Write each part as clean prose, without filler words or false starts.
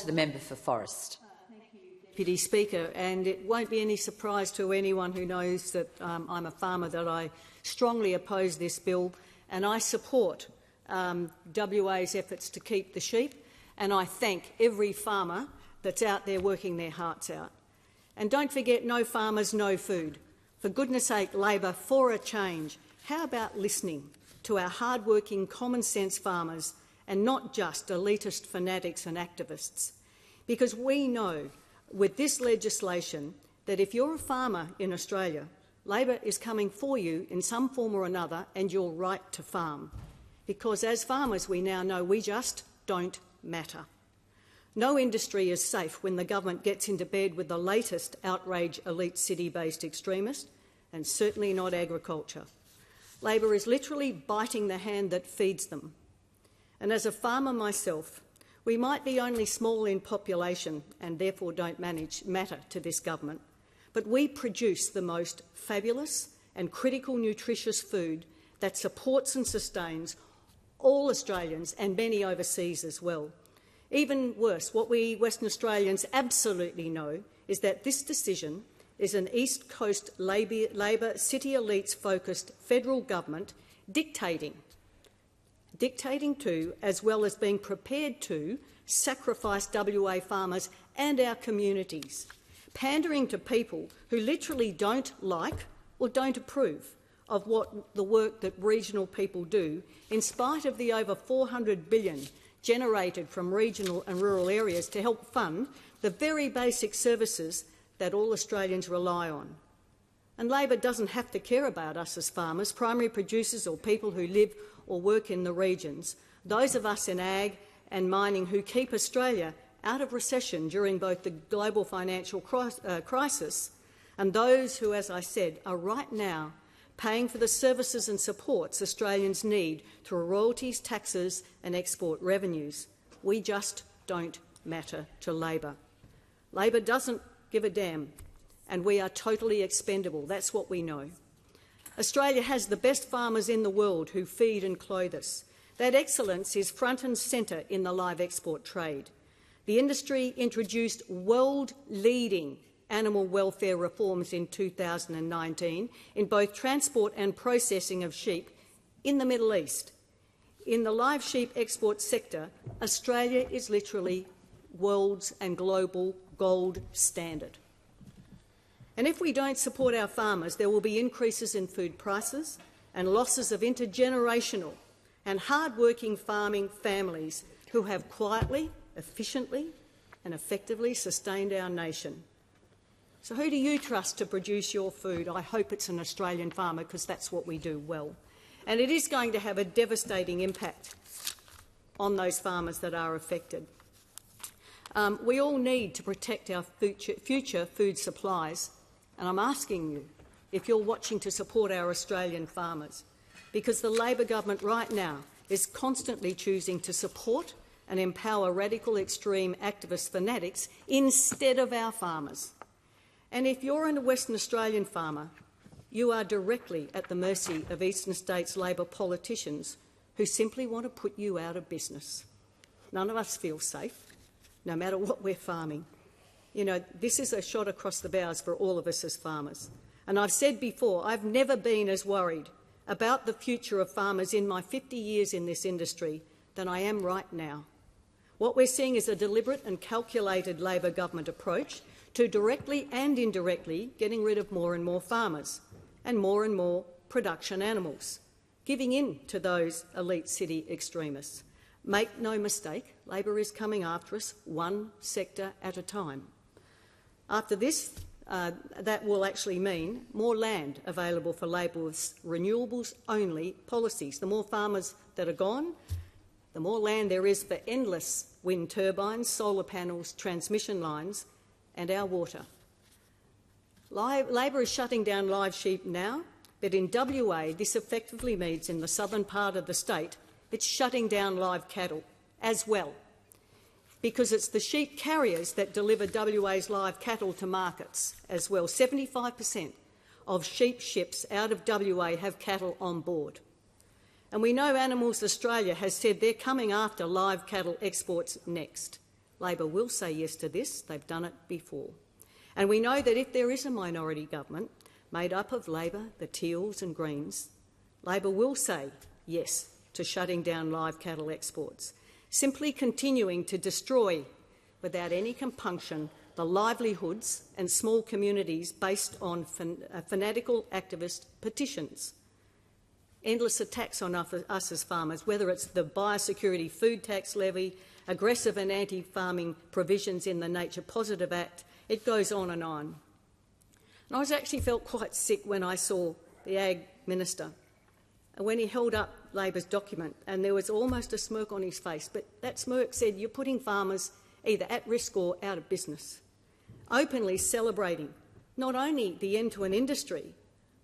to the member for Forrest. Deputy Speaker, and it won't be any surprise to anyone who knows that I'm a farmer that I strongly oppose this bill, and I support WA's efforts to keep the sheep, and I thank every farmer that's out there working their hearts out. And don't forget, no farmers, no food. For goodness sake, Labor, for a change, how about listening to our hard-working, common-sense farmers and not just elitist fanatics and activists? Because we know with this legislation that if you're a farmer in Australia, Labor is coming for you in some form or another and your right to farm. Because as farmers we now know we just don't matter. No industry is safe when the government gets into bed with the latest outrage elite city-based extremists, and certainly not agriculture. Labor is literally biting the hand that feeds them. And as a farmer myself, we might be only small in population and therefore don't matter to this government, but we produce the most fabulous and critical nutritious food that supports and sustains all Australians and many overseas as well. Even worse, what we Western Australians absolutely know is that this decision is an East Coast Labor city elites-focused federal government dictating to, as well as being prepared to, sacrifice WA farmers and our communities, pandering to people who literally don't like or don't approve of the work that regional people do, in spite of the over $400 billion generated from regional and rural areas to help fund the very basic services that all Australians rely on. And Labor doesn't have to care about us as farmers, primary producers or people who live or work in the regions, those of us in ag and mining who keep Australia out of recession during both the global financial crisis and those who, as I said, are right now paying for the services and supports Australians need through royalties, taxes and export revenues. We just don't matter to Labor. Labor doesn't give a damn, and we are totally expendable. That's what we know. Australia has the best farmers in the world who feed and clothe us. That excellence is front and centre in the live export trade. The industry introduced world-leading animal welfare reforms in 2019 in both transport and processing of sheep in the Middle East. In the live sheep export sector, Australia is literally world's and global gold standard. And if we don't support our farmers, there will be increases in food prices and losses of intergenerational and hard-working farming families who have quietly, efficiently and effectively sustained our nation. So who do you trust to produce your food? I hope it's an Australian farmer, because that's what we do well. And it is going to have a devastating impact on those farmers that are affected. We all need to protect our future food supplies, and I'm asking you, if you're watching, to support our Australian farmers, because the Labor government right now is constantly choosing to support and empower radical extreme activist fanatics instead of our farmers. And if you're a Western Australian farmer, you are directly at the mercy of Eastern States Labor politicians who simply want to put you out of business. None of us feel safe, no matter what we're farming. You know, this is a shot across the bows for all of us as farmers. And I've said before, I've never been as worried about the future of farmers in my 50 years in this industry than I am right now. What we're seeing is a deliberate and calculated Labor government approach to directly and indirectly getting rid of more and more farmers and more production animals, giving in to those elite city extremists. Make no mistake, Labor is coming after us one sector at a time. After this, that will actually mean more land available for Labor's renewables-only policies. The more farmers that are gone, the more land there is for endless wind turbines, solar panels, transmission lines and our water. Labor is shutting down live sheep now, but in WA this effectively means, in the southern part of the state, it's shutting down live cattle as well, because it's the sheep carriers that deliver WA's live cattle to markets as well. 75% of sheep ships out of WA have cattle on board. And we know Animals Australia has said they're coming after live cattle exports next. Labor will say yes to this. They've done it before. And we know that if there is a minority government made up of Labor, the Teals and Greens, Labor will say yes to shutting down live cattle exports, simply continuing to destroy, without any compunction, the livelihoods and small communities based on fanatical activist petitions. Endless attacks on us as farmers, whether it's the biosecurity food tax levy, aggressive and anti-farming provisions in the Nature Positive Act, it goes on and on. And I actually felt quite sick when I saw the Ag Minister, when he held up Labor's document, and there was almost a smirk on his face, but that smirk said, you're putting farmers either at risk or out of business, openly celebrating not only the end to an industry,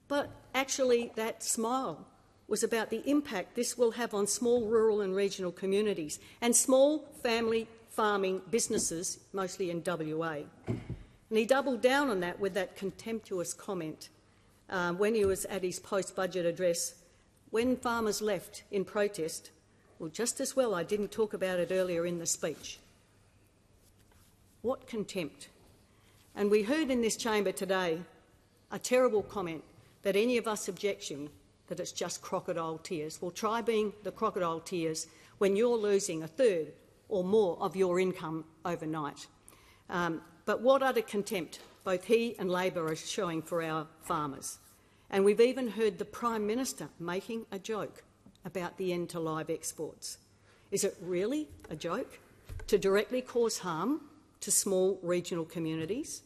but actually that smile was about the impact this will have on small rural and regional communities and small family farming businesses, mostly in WA. And he doubled down on that with that contemptuous comment when he was at his post-budget address, when farmers left in protest. Well, just as well I didn't talk about it earlier in the speech. What contempt. And we heard in this chamber today a terrible comment that any of us objecting that it's just crocodile tears. Well, try being the crocodile tears when you're losing a third or more of your income overnight. But what utter contempt both he and Labor are showing for our farmers. And we've even heard the Prime Minister making a joke about the end to live exports. Is it really a joke to directly cause harm to small regional communities?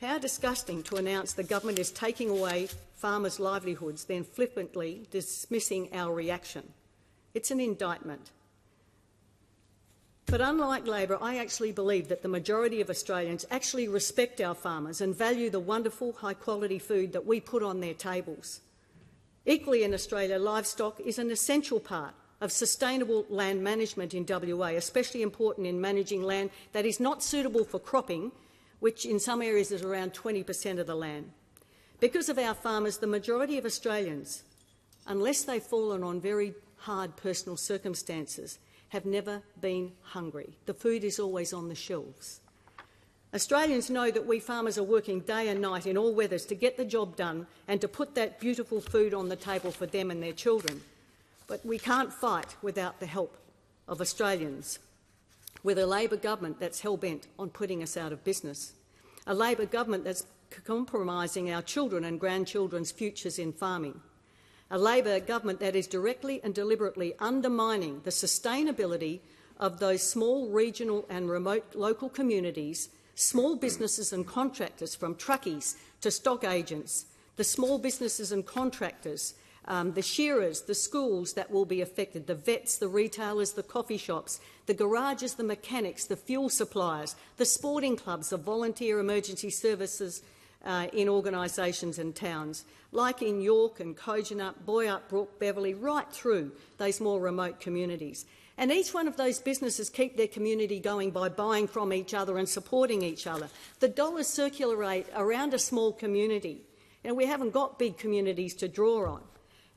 How disgusting to announce the government is taking away farmers' livelihoods, then flippantly dismissing our reaction. It's an indictment. But unlike Labor, I actually believe that the majority of Australians actually respect our farmers and value the wonderful, high-quality food that we put on their tables. Equally in Australia, livestock is an essential part of sustainable land management in WA, especially important in managing land that is not suitable for cropping, which in some areas is around 20% of the land. Because of our farmers, the majority of Australians, unless they've fallen on very hard personal circumstances, have never been hungry. The food is always on the shelves. Australians know that we farmers are working day and night in all weathers to get the job done and to put that beautiful food on the table for them and their children. But we can't fight without the help of Australians, with a Labor government that's hell-bent on putting us out of business, a Labor government that's compromising our children and grandchildren's futures in farming, a Labor government that is directly and deliberately undermining the sustainability of those small regional and remote local communities, small businesses and contractors, from truckies to stock agents, the small businesses and contractors, the shearers, the schools that will be affected, the vets, the retailers, the coffee shops, the garages, the mechanics, the fuel suppliers, the sporting clubs, the volunteer emergency services in organisations and towns, like in York and Kojonup, Boyup, Brook, Beverley, right through those more remote communities. And each one of those businesses keep their community going by buying from each other and supporting each other. The dollars circulate around a small community. You know, we haven't got big communities to draw on.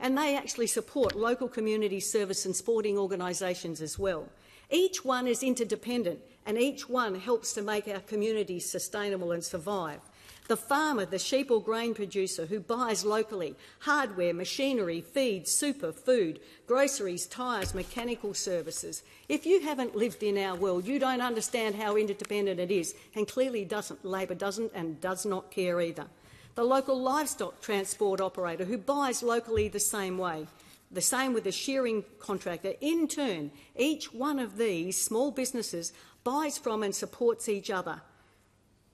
And they actually support local community service and sporting organisations as well. Each one is interdependent, and each one helps to make our communities sustainable and survive. The farmer, the sheep or grain producer who buys locally, hardware, machinery, feed, super, food, groceries, tyres, mechanical services. If you haven't lived in our world, you don't understand how interdependent it is, and clearly Labor doesn't and does not care either. The local livestock transport operator who buys locally the same way, the same with the shearing contractor. In turn, each one of these small businesses buys from and supports each other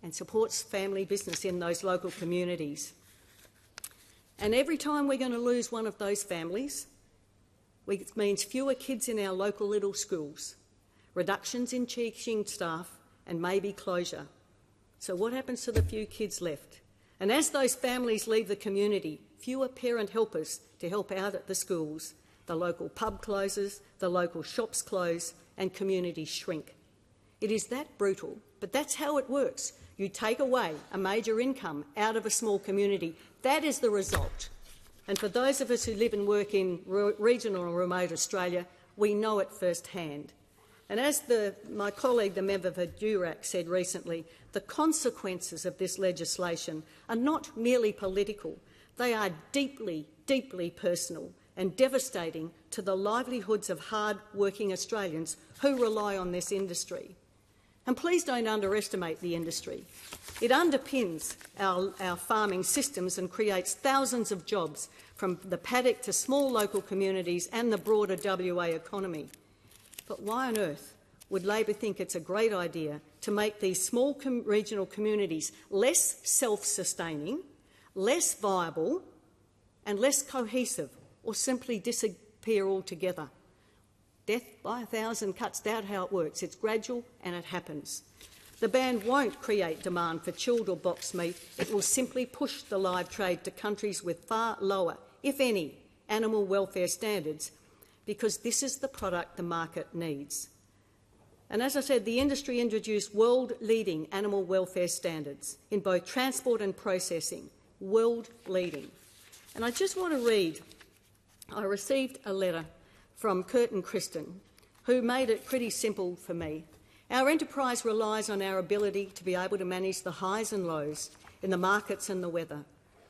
and supports family business in those local communities. And every time we're going to lose one of those families, it means fewer kids in our local little schools, reductions in teaching staff and maybe closure. So what happens to the few kids left? And as those families leave the community, fewer parent helpers to help out at the schools, the local pub closes, the local shops close, and communities shrink. It is that brutal, but that's how it works. You take away a major income out of a small community. That is the result. And for those of us who live and work in regional and remote Australia, we know it firsthand. And as my colleague, the member for Durack, said recently, the consequences of this legislation are not merely political, they are deeply, deeply personal and devastating to the livelihoods of hard-working Australians who rely on this industry. And please don't underestimate the industry. It underpins our farming systems and creates thousands of jobs from the paddock to small local communities and the broader WA economy. But why on earth would Labor think it's a great idea to make these small regional communities less self-sustaining, less viable and less cohesive, or simply disappear altogether? Death by 1,000 cuts, that's how it works. It's gradual and it happens. The ban won't create demand for chilled or boxed meat. It will simply push the live trade to countries with far lower, if any, animal welfare standards, because this is the product the market needs. And as I said, the industry introduced world-leading animal welfare standards in both transport and processing, world-leading. And I just want to read, I received a letter from Kurt and Kristen, who made it pretty simple for me. Our enterprise relies on our ability to be able to manage the highs and lows in the markets and the weather.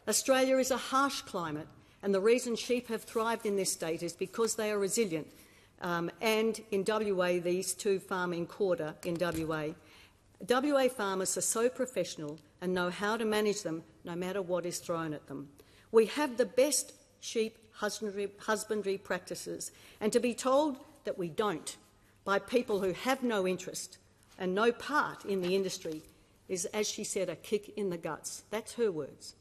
Australia is a harsh climate, and the reason sheep have thrived in this state is because they are resilient. And in WA, these two farm in Quarter in WA. WA farmers are so professional and know how to manage them no matter what is thrown at them. We have the best sheep husbandry practices, and to be told that we don't by people who have no interest and no part in the industry is, as she said, a kick in the guts. That's her words.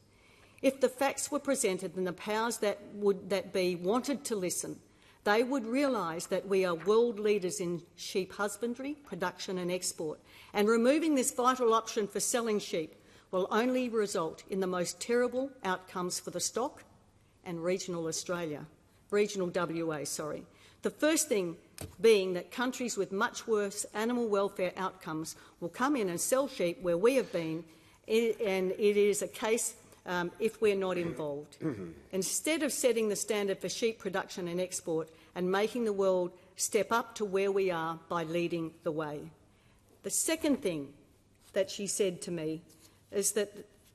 If the facts were presented and the powers that be wanted to listen, they would realise that we are world leaders in sheep husbandry, production and export, and removing this vital option for selling sheep will only result in the most terrible outcomes for the stock and regional WA. The first thing being that countries with much worse animal welfare outcomes will come in and sell sheep where we have been, and it is a case if we're not involved. Instead of setting the standard for sheep production and export and making the world step up to where we are by leading the way. The second thing that she said to me is that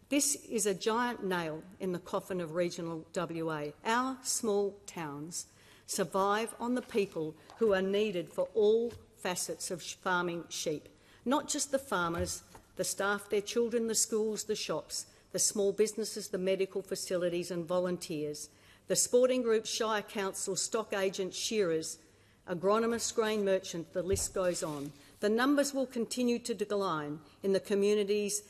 this is a giant nail in the coffin of regional WA. Our small towns survive on the people who are needed for all facets of farming sheep, not just the farmers, the staff, their children, the schools, the shops, the small businesses, the medical facilities and volunteers, the sporting groups, shire councils, stock agents, shearers, agronomists, grain merchants, the list goes on. The numbers will continue to decline in the communities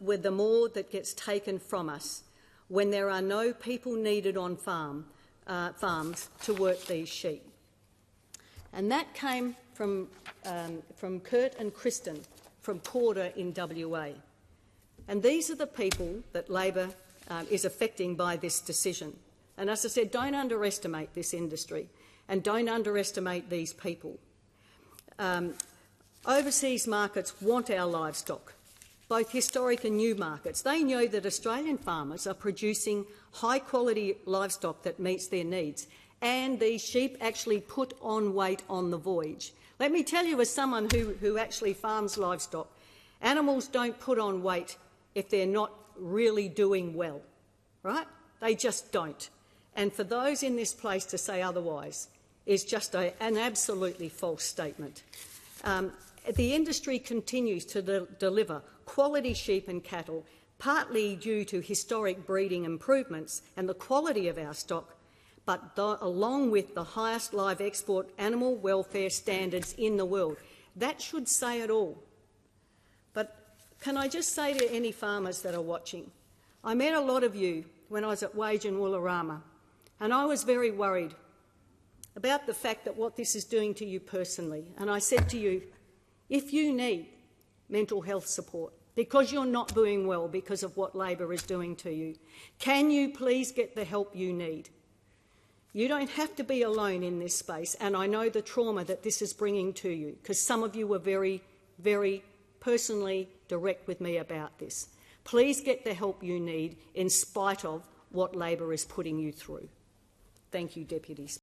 with the more that gets taken from us when there are no people needed on farms to work these sheep. And that came from Kurt and Kristen from Quarter in WA. And these are the people that Labor is affecting by this decision. And as I said, don't underestimate this industry and don't underestimate these people. Overseas markets want our livestock, both historic and new markets. They know that Australian farmers are producing high-quality livestock that meets their needs, and these sheep actually put on weight on the voyage. Let me tell you, as someone who actually farms livestock, animals don't put on weight if they're not really doing well, right? They just don't. And for those in this place to say otherwise is just an absolutely false statement. The industry continues to deliver quality sheep and cattle, partly due to historic breeding improvements and the quality of our stock, but along with the highest live export animal welfare standards in the world. That should say it all. But can I just say to any farmers that are watching, I met a lot of you when I was at Wage and Woolarama, and I was very worried about the fact that what this is doing to you personally. And I said to you, if you need mental health support because you're not doing well because of what Labor is doing to you, can you please get the help you need? You don't have to be alone in this space, and I know the trauma that this is bringing to you, because some of you were very, very personally direct with me about this. Please get the help you need in spite of what Labor is putting you through. Thank you, Deputy Speaker.